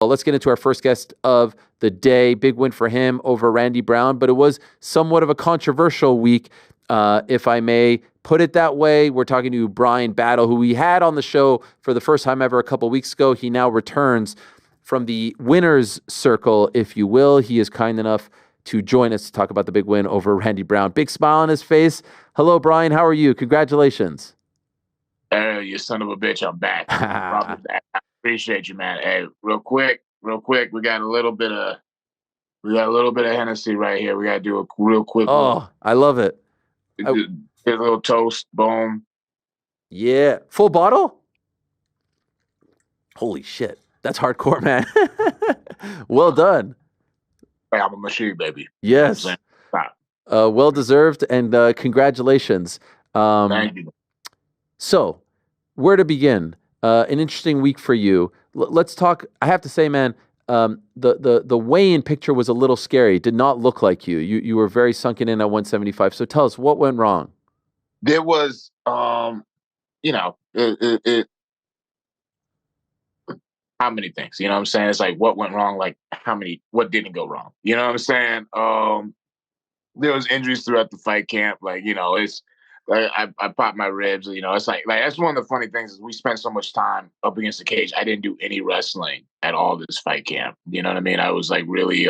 Well, let's get into our first guest of the day. Big win for him over Randy Brown, but it was somewhat of a controversial week, if I may put it that way. We're talking to Bryan Battle, who we had on the show for the first time ever a couple weeks ago. He now returns from the winner's circle, if you will. He is kind enough to join us to talk about the big win over Randy Brown. Big smile on his face. Hello, Bryan. How are you? Congratulations. Hey, you son of a bitch, I'm back. I appreciate you, man. Hey, real quick, we got a little bit of Hennessy right here. We gotta do a real quick I love it. a little toast, boom. Yeah. Full bottle? Holy shit. That's hardcore, man. Well done. Hey, I'm a machine, baby. Yes. You know well deserved, and congratulations. Thank you. So, where to begin? An interesting week for you. Let's talk. I have to say, man, the weigh-in picture was a little scary. It did not look like you. You were very sunken in at 175. So tell us, what went wrong? There was, how many things? You know what I'm saying? It's like, what went wrong? Like, what didn't go wrong? You know what I'm saying? There was injuries throughout the fight camp. Like, it's like I popped my ribs. It's like that's one of the funny things is we spent so much time up against the cage. I didn't do any wrestling at all this fight camp. You know what I mean? I was like really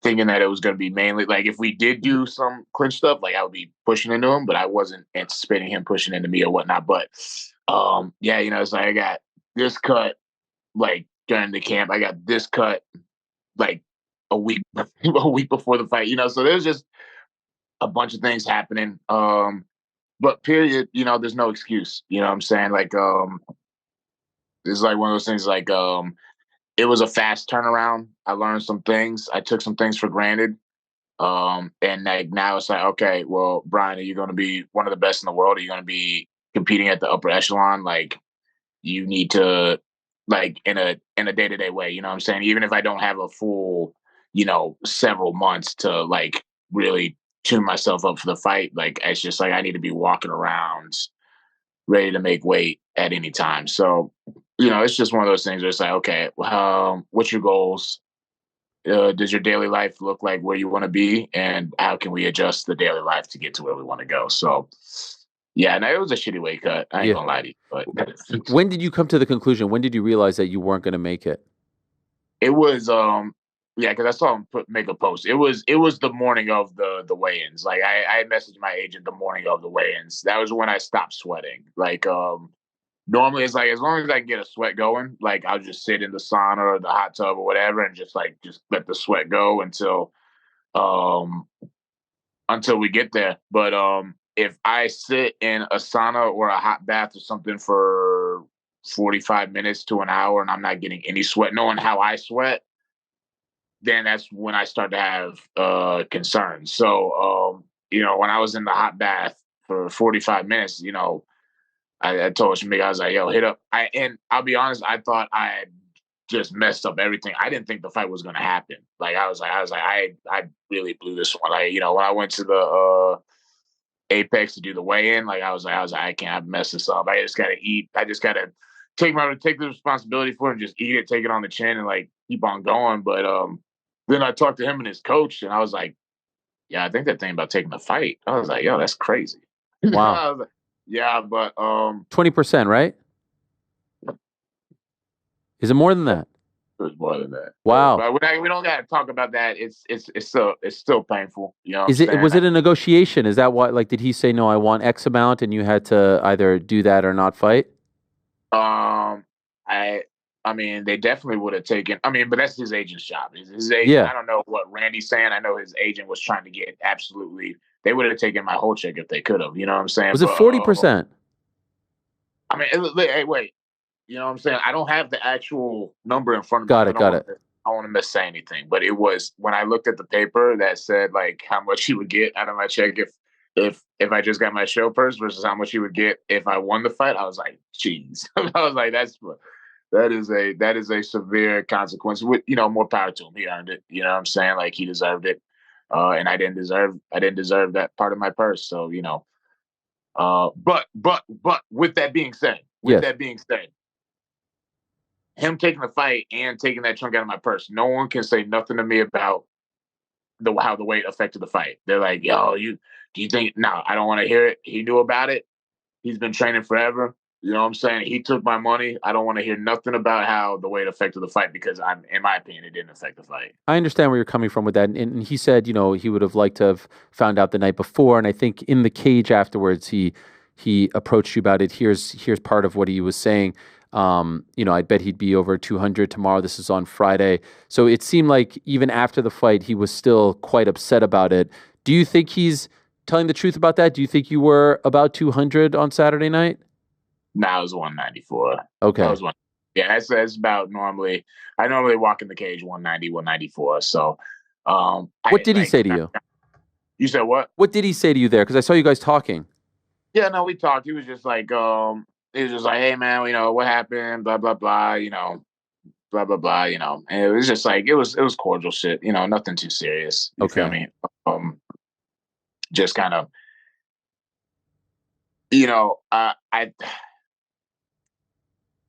thinking that it was going to be mainly like if we did do some clinch stuff, like I would be pushing into him, but I wasn't anticipating him pushing into me or whatnot. But yeah, it's like I got this cut like during the camp. I got this cut like a week before the fight. So there's just a bunch of things happening. But period, there's no excuse. You know what I'm saying? Like it's like one of those things like it was a fast turnaround. I learned some things. I took some things for granted. And like now it's like, okay, well, Bryan, are you going to be one of the best in the world? Are you going to be competing at the upper echelon? Like you need to like in a day-to-day way, you know what I'm saying? Even if I don't have a full, several months to like really tune myself up for the fight, like it's just like I need to be walking around ready to make weight at any time. So, it's just one of those things where it's like, okay, what's your goals? Does your daily life look like where you want to be? And how can we adjust the daily life to get to where we want to go? So, yeah, no, it was a shitty weight cut. I ain't gonna lie to you. But when did you come to the conclusion? When did you realize that you weren't going to make it? It was yeah, because I saw him make a post. It was the morning of the weigh-ins. Like I messaged my agent the morning of the weigh-ins. That was when I stopped sweating. Like normally it's like as long as I can get a sweat going, like I'll just sit in the sauna or the hot tub or whatever and just let the sweat go until we get there. But if I sit in a sauna or a hot bath or something for 45 minutes to an hour and I'm not getting any sweat, knowing how I sweat, then that's when I start to have concerns. So, when I was in the hot bath for 45 minutes, I told Shamik, I was like, yo, hit up. And I'll be honest, I thought I had just messed up everything. I didn't think the fight was going to happen. Like, I really blew this one. Like, when I went to the Apex to do the weigh-in, like I was like, I can't mess this up. I just got to eat. I just got to take the responsibility for it and just eat it, take it on the chin and like keep on going. But, then I talked to him and his coach, and I was like, "Yeah, I think that thing about taking the fight." I was like, "Yo, that's crazy." Wow. Like, yeah, but 20%, right? Is it more than that? It was more than that. Wow. But we don't got to talk about that. It's still painful. Was it a negotiation? Is that why? Like, did he say no? I want X amount, and you had to either do that or not fight? I mean, they definitely would have taken. I mean, but that's his agent's job. His agent. Yeah. I don't know what Randy's saying. I know his agent was trying to get absolutely. They would have taken my whole check if they could have. You know what I'm saying? Was it 40%? I mean, hey, wait. You know what I'm saying? I don't have the actual number in front of me. Got it. I don't want to miss anything. But it was when I looked at the paper that said like how much he would get out of my check if I just got my show purse versus how much he would get if I won the fight. I was like, geez. I was like, that is a severe consequence. With more power to him. He earned it. You know what I'm saying? Like he deserved it. And I didn't deserve that part of my purse. So, but with that being said, him taking the fight and taking that chunk out of my purse, no one can say nothing to me about how the weight affected the fight. They're like, yo, do you think? No, I don't want to hear it. He knew about it. He's been training forever. You know what I'm saying? He took my money. I don't want to hear nothing about how the weight affected the fight because in my opinion, it didn't affect the fight. I understand where you're coming from with that. And he said, he would have liked to have found out the night before. And I think in the cage afterwards, he approached you about it. Here's part of what he was saying. I bet he'd be over 200 tomorrow. This is on Friday. So it seemed like even after the fight, he was still quite upset about it. Do you think he's telling the truth about that? Do you think you were about 200 on Saturday night? No, I was 194. Okay. I was one. Yeah, that's about normally. I normally walk in the cage 190, 194. So, what did he say to you? You said what? What did he say to you there? Because I saw you guys talking. Yeah, no, we talked. He was just like, hey man, what happened? Blah blah blah. Blah blah blah. And it was just like it was cordial shit. Nothing too serious. You feel me? Just kind of, I.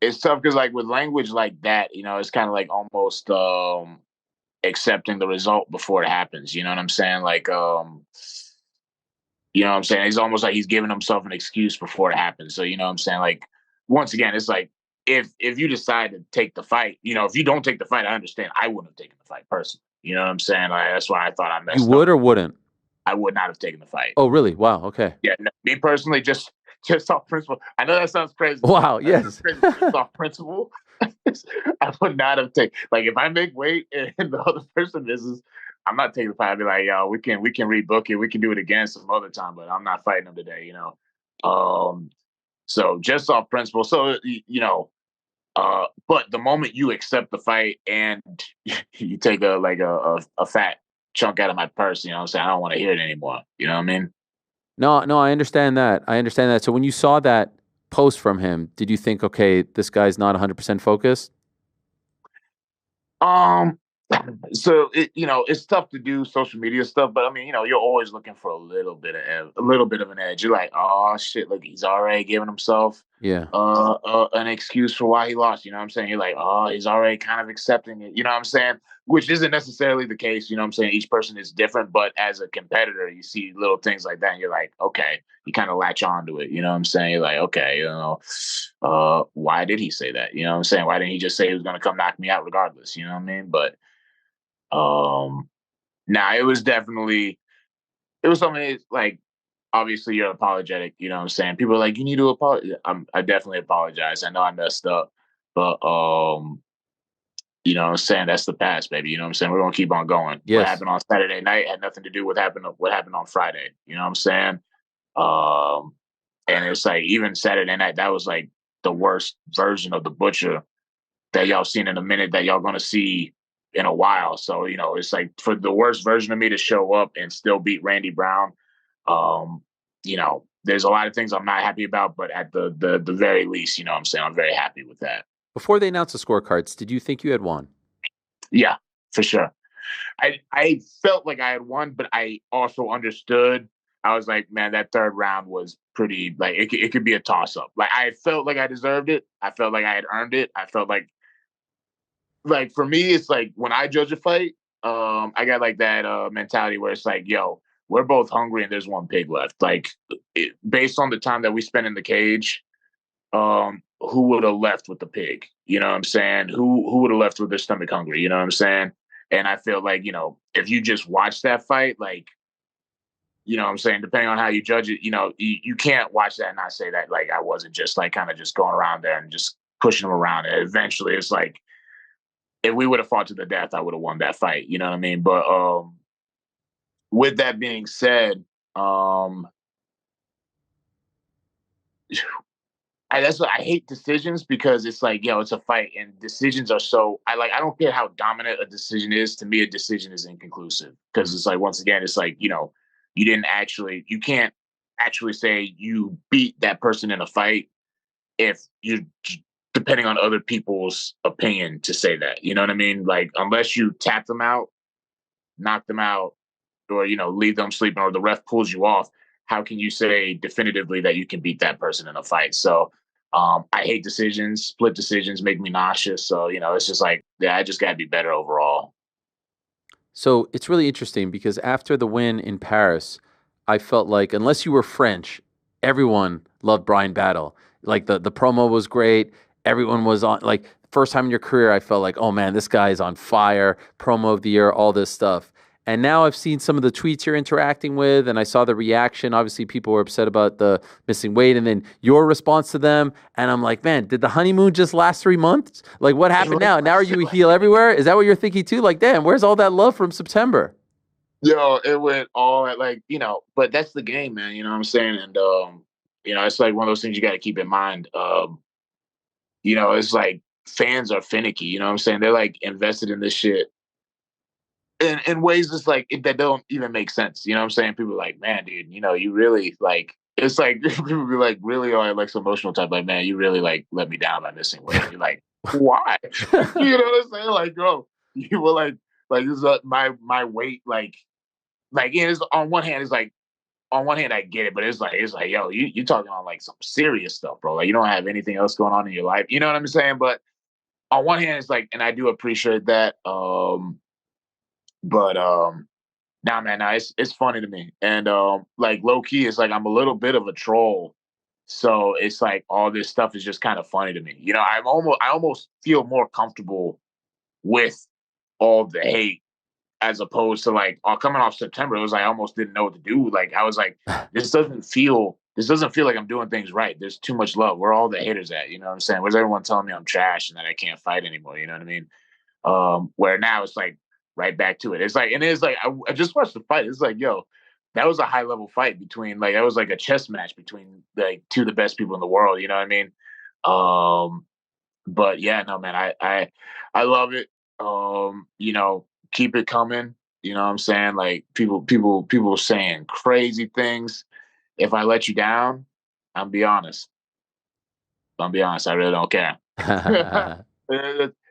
It's tough because like with language like that, it's kind of like almost accepting the result before it happens. You know what I'm saying? Like, you know what I'm saying? It's almost like he's giving himself an excuse before it happens. So you know what I'm saying? Like, once again, it's like if you decide to take the fight, if you don't take the fight, I understand. I wouldn't have taken the fight personally. You know what I'm saying? Like, that's why I thought I messed up. You would or wouldn't? I would not have taken the fight. Oh, really? Wow. Okay. Yeah, no, me personally, just off principle. I know that sounds crazy. Wow. Yes. Just off principle, I would not have taken. Like, if I make weight and the other person misses, I'm not taking the fight. I'd be like, yo, we can rebook it. We can do it again some other time, but I'm not fighting him today. So just off principle. So but the moment you accept the fight and you take a fat chunk out of my purse, you know what I'm saying? I don't want to hear it anymore. You know what I mean? No, I understand that. So when you saw that post from him, did you think, okay, this guy's not 100% focused? So it's tough to do social media stuff, but I mean, you're always looking for a little bit of an edge. You're like, oh shit, look, he's already giving himself an excuse for why he lost. You know what I'm saying? You're like, oh, he's already kind of accepting it. You know what I'm saying? Which isn't necessarily the case. You know what I'm saying? Each person is different, but as a competitor, you see little things like that, and you're like, okay, you kind of latch on to it. You know what I'm saying? You're like, okay, why did he say that? You know what I'm saying? Why didn't he just say he was going to come knock me out regardless? You know what I mean? But it was something like, obviously you're apologetic, you know what I'm saying? People are like, you need to apologize. I definitely apologize. I know I messed up, but you know what I'm saying? That's the past, baby. You know what I'm saying? We're gonna keep on going. Yes. What happened on Saturday night had nothing to do with what happened on Friday. You know what I'm saying? And it's like even Saturday night, that was like the worst version of the Butcher that y'all seen in a minute that y'all gonna see in a while. So, it's like for the worst version of me to show up and still beat Randy Brown. There's a lot of things I'm not happy about, but at the very least, you know what I'm saying? I'm very happy with that. Before they announced the scorecards, did you think you had won? Yeah, for sure. I felt like I had won, but I also understood. I was like, man, that third round was pretty, like, it could be a toss up. Like, I felt like I deserved it. I felt like I had earned it. I felt like for me, it's like when I judge a fight, I got like that mentality where it's like, yo, we're both hungry and there's one pig left. Like, based on the time that we spent in the cage, who would have left with the pig? You know what I'm saying? Who would have left with their stomach hungry? You know what I'm saying? And I feel like, if you just watch that fight, like, you know what I'm saying, depending on how you judge it, you can't watch that and not say that, like, I wasn't just like kind of just going around there and just pushing them around. And eventually it's like, if we would have fought to the death, I would have won that fight. You know what I mean? But with that being said, that's what I hate decisions because it's like, it's a fight and decisions are so I don't care how dominant a decision is. To me, a decision is inconclusive because it's like, once again, it's like, you can't actually say you beat that person in a fight if you're depending on other people's opinion to say that. You know what I mean? Like, unless you tap them out, knock them out, or, leave them sleeping, or the ref pulls you off, how can you say definitively that you can beat that person in a fight? So I hate decisions. Split decisions make me nauseous. So, it's just like, yeah, I just got to be better overall. So it's really interesting because after the win in Paris, I felt like unless you were French, everyone loved Bryan Battle. Like the promo was great. Everyone was on like first time in your career, I felt like, oh man, this guy is on fire, promo of the year, all this stuff. And now I've seen some of the tweets you're interacting with, and I saw the reaction. Obviously, people were upset about the missing weight, and then your response to them. And I'm like, man, did the honeymoon just last 3 months? Like, what happened now? Now are you a heel everywhere? Is that what you're thinking too? Like, damn, where's all that love from September? Yo, it went all at like, but that's the game, man. You know what I'm saying? And, it's like one of those things you got to keep in mind. It's like fans are finicky. You know what I'm saying? They're like invested in this shit in ways that's like that don't even make sense. You know what I'm saying? People are like, man, dude, you really like. It's like people be like, really, are like some emotional type. Like, man, you really like let me down by missing weight. You're like, why? You know what I'm saying? Like, bro, you were like this is my weight. Yeah, it's, on one hand, I get it, but it's like, yo, you talking on like some serious stuff, bro. Like, you don't have anything else going on in your life. You know what I'm saying? But on one hand, it's like, and I do appreciate that. But nah, man, nah, it's funny to me, and like low key, it's like I'm a little bit of a troll, so it's like all this stuff is just kind of funny to me. I almost feel more comfortable with all the hate as opposed to like coming off September. It was like I almost didn't know what to do. Like I was like, this doesn't feel like I'm doing things right. There's too much love. Where are all the haters at? You know what I'm saying? Where's everyone telling me I'm trash and that I can't fight anymore? You know what I mean? Where now it's like right back to it. It's like, and it's like, I just watched the fight. It's like, yo, that was a high level fight between like, that was like a chess match between like two of the best people in the world. You know what I mean? But yeah, no, man, I love it. Keep it coming. You know what I'm saying? Like people saying crazy things. If I let you down, I'm be honest. I'll be honest. I really don't care.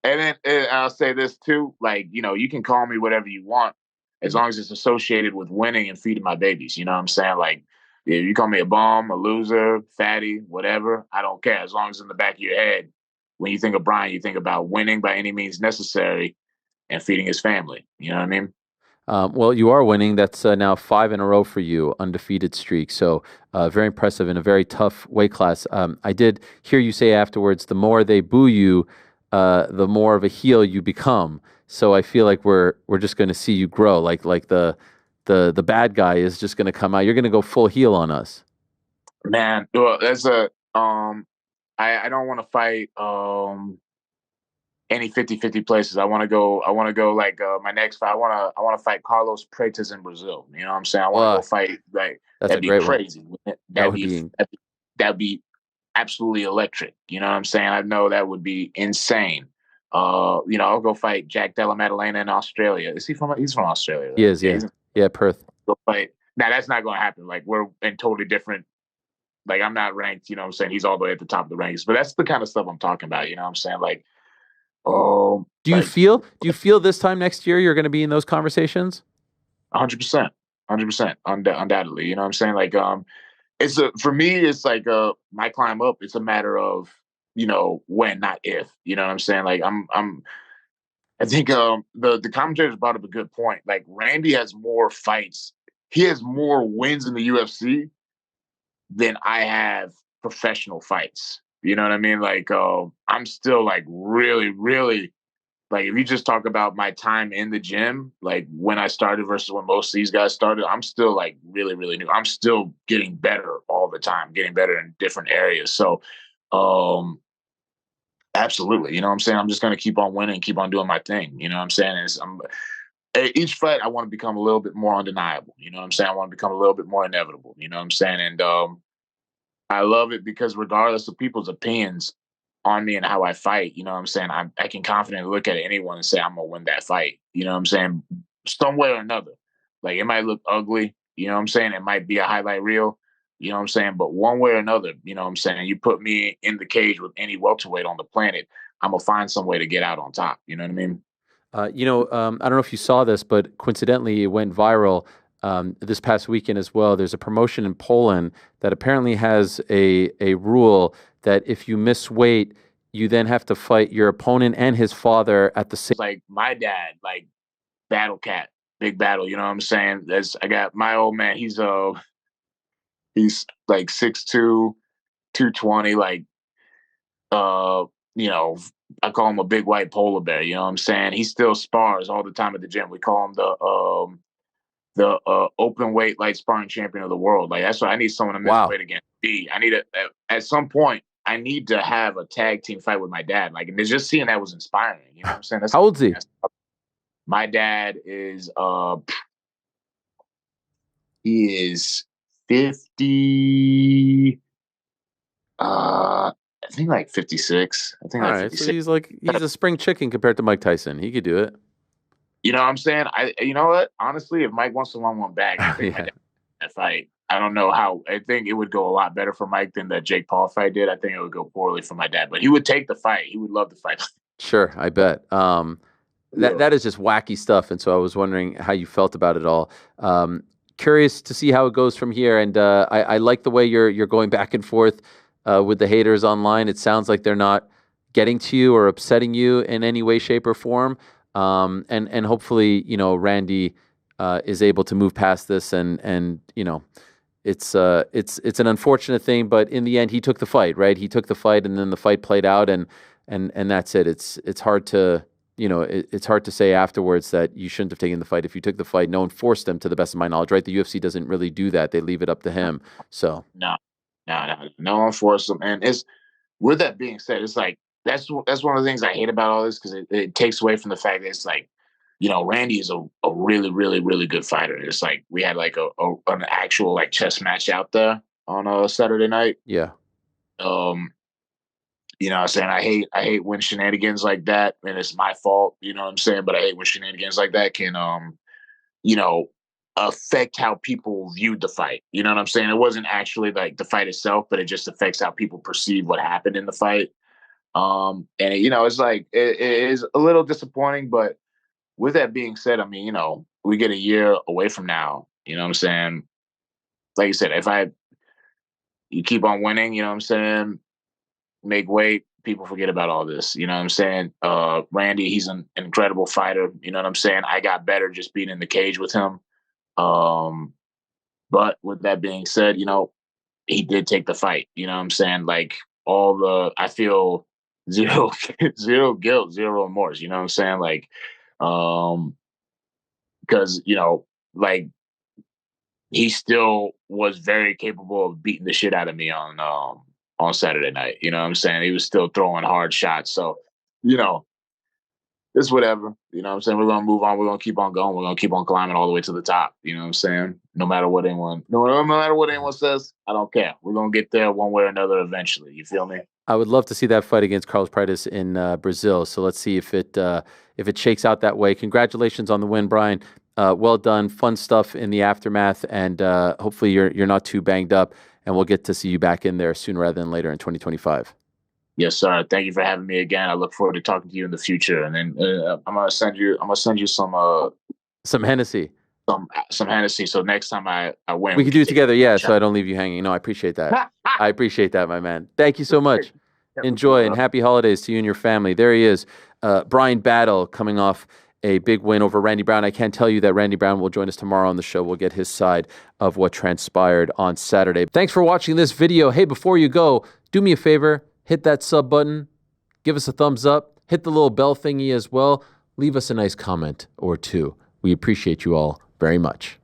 And then I'll say this too, like, you can call me whatever you want as long as it's associated with winning and feeding my babies. You know what I'm saying? Like, if you call me a bum, a loser, fatty, whatever, I don't care. As long as in the back of your head, when you think of Bryan, you think about winning by any means necessary and feeding his family. You know what I mean? Well, you are winning. That's now 5 in a row for you, undefeated streak. So very impressive in a very tough weight class. I did hear you say afterwards, the more they boo you, the more of a heel you become. So I feel like we're just going to see you grow. Like the bad guy is just going to come out. You're going to go full heel on us. Man, well, that's I don't want to fight any 50-50 places. I want to go like my next fight. I want to fight Carlos Freitas in Brazil. You know what I'm saying? I want to go fight like that's that'd a be great crazy. One. That'd be absolutely electric. You know what I'm saying? I know that would be insane. I'll go fight Jack Della Maddalena in Australia. He's from Australia, He right? is, yeah. Yeah, Perth. Go fight. Now that's not gonna happen. Like we're in totally different, like I'm not ranked, you know what I'm saying? He's all the way at the top of the ranks. But that's the kind of stuff I'm talking about, you know what I'm saying? Like, oh, like do you feel this time next year you're going to be in those conversations? 100%. 100%. Undoubtedly. You know what I'm saying? Like, for me, it's like my climb up, it's a matter of, when, not if. You know what I'm saying? Like I think the commentators brought up a good point. Like Randy has more fights. He has more wins in the UFC than I have professional fights. You know what I mean? Like I'm still like really, really like if you just talk about my time in the gym, like when I started versus when most of these guys started, I'm still like really, really new. I'm still getting better all the time, getting better in different areas. So absolutely. You know what I'm saying? I'm just gonna keep on winning, keep on doing my thing. You know what I'm saying? Each fight I want to become a little bit more undeniable. You know what I'm saying? I want to become a little bit more inevitable. You know what I'm saying? And I love it because regardless of people's opinions on me and how I fight, you know what I'm saying? I can confidently look at anyone and say I'm gonna win that fight. You know what I'm saying? Some way or another. Like it might look ugly, you know what I'm saying? It might be a highlight reel, you know what I'm saying? But one way or another, you know what I'm saying? You put me in the cage with any welterweight on the planet, I'm gonna find some way to get out on top. You know what I mean? I don't know if you saw this, but coincidentally, it went viral this past weekend as well. There's a promotion in Poland that apparently has a rule that if you miss weight, you then have to fight your opponent and his father at the same. Like my dad, like Battle Cat, big battle. You know what I'm saying? I got my old man. He's like 6'2", 220. Like you know, I call him a big white polar bear. You know what I'm saying? He still spars all the time at the gym. We call him the open weight light sparring champion of the world. Like that's what I need someone to miss weight against. I need at some point. I need to have a tag team fight with my dad. Like, and just seeing that was inspiring. You know what I'm saying? How old is he? My dad is he is 50. I think like 56. I think all like right, 56. So he's a spring chicken compared to Mike Tyson. He could do it. You know what I'm saying? You know what? Honestly, if Mike wants to run one back, I think my dad that fight. I don't know how. I think it would go a lot better for Mike than that Jake Paul fight did. I think it would go poorly for my dad, but he would take the fight. He would love the fight. Sure, I bet. That is just wacky stuff, and so I was wondering how you felt about it all. Curious to see how it goes from here, and I like the way you're going back and forth with the haters online. It sounds like they're not getting to you or upsetting you in any way, shape, or form. And hopefully, Randy is able to move past this, and it's an unfortunate thing, but in the end, he took the fight, right? He took the fight, and then the fight played out, and that's it. It's hard to it's hard to say afterwards that you shouldn't have taken the fight. If you took the fight, no one forced him, to the best of my knowledge, right? The UFC doesn't really do that; they leave it up to him. So no one forced him, and it's with that being said, it's like that's one of the things I hate about all this, because it takes away from the fact that it's like, Randy is a really, really, really good fighter. It's like we had like an actual like chess match out there on a Saturday night. Yeah. You know what I'm saying? I hate when shenanigans like that, and it's my fault, you know what I'm saying? But I hate when shenanigans like that can affect how people viewed the fight. You know what I'm saying? It wasn't actually like the fight itself, but it just affects how people perceive what happened in the fight. And it's like it is a little disappointing, but with that being said, I mean, we get a year away from now. You know what I'm saying? Like you said, you keep on winning, you know what I'm saying? Make weight, people forget about all this. You know what I'm saying? Randy, he's an incredible fighter. You know what I'm saying? I got better just being in the cage with him. But with that being said, he did take the fight. You know what I'm saying? Like I feel zero guilt, zero remorse. You know what I'm saying? Like, because like he still was very capable of beating the shit out of me on Saturday night. You know what I'm saying? He was still throwing hard shots. So, it's whatever. You know what I'm saying? We're gonna move on. We're gonna keep on going. We're gonna keep on climbing all the way to the top. You know what I'm saying? No matter what anyone says, I don't care. We're gonna get there one way or another eventually. You feel me? I would love to see that fight against Carlos Prates in Brazil. So let's see if it shakes out that way. Congratulations on the win, Bryan. Well done. Fun stuff in the aftermath, and hopefully you're not too banged up, and we'll get to see you back in there sooner rather than later in 2025. Yes, sir. Thank you for having me again. I look forward to talking to you in the future. And then I'm gonna send you some Hennessy. Some Hennessy. So next time I win, we can do it together. Yeah, so I don't leave you hanging. No, I appreciate that. I appreciate that, my man. Thank you so much. Enjoy, and happy holidays to you and your family. There he is, Bryan Battle, coming off a big win over Randy Brown. I can tell you that Randy Brown will join us tomorrow on the show. We'll get his side of what transpired on Saturday. Thanks for watching this video. Hey, before you go, do me a favor. Hit that sub button. Give us a thumbs up. Hit the little bell thingy as well. Leave us a nice comment or two. We appreciate you all very much.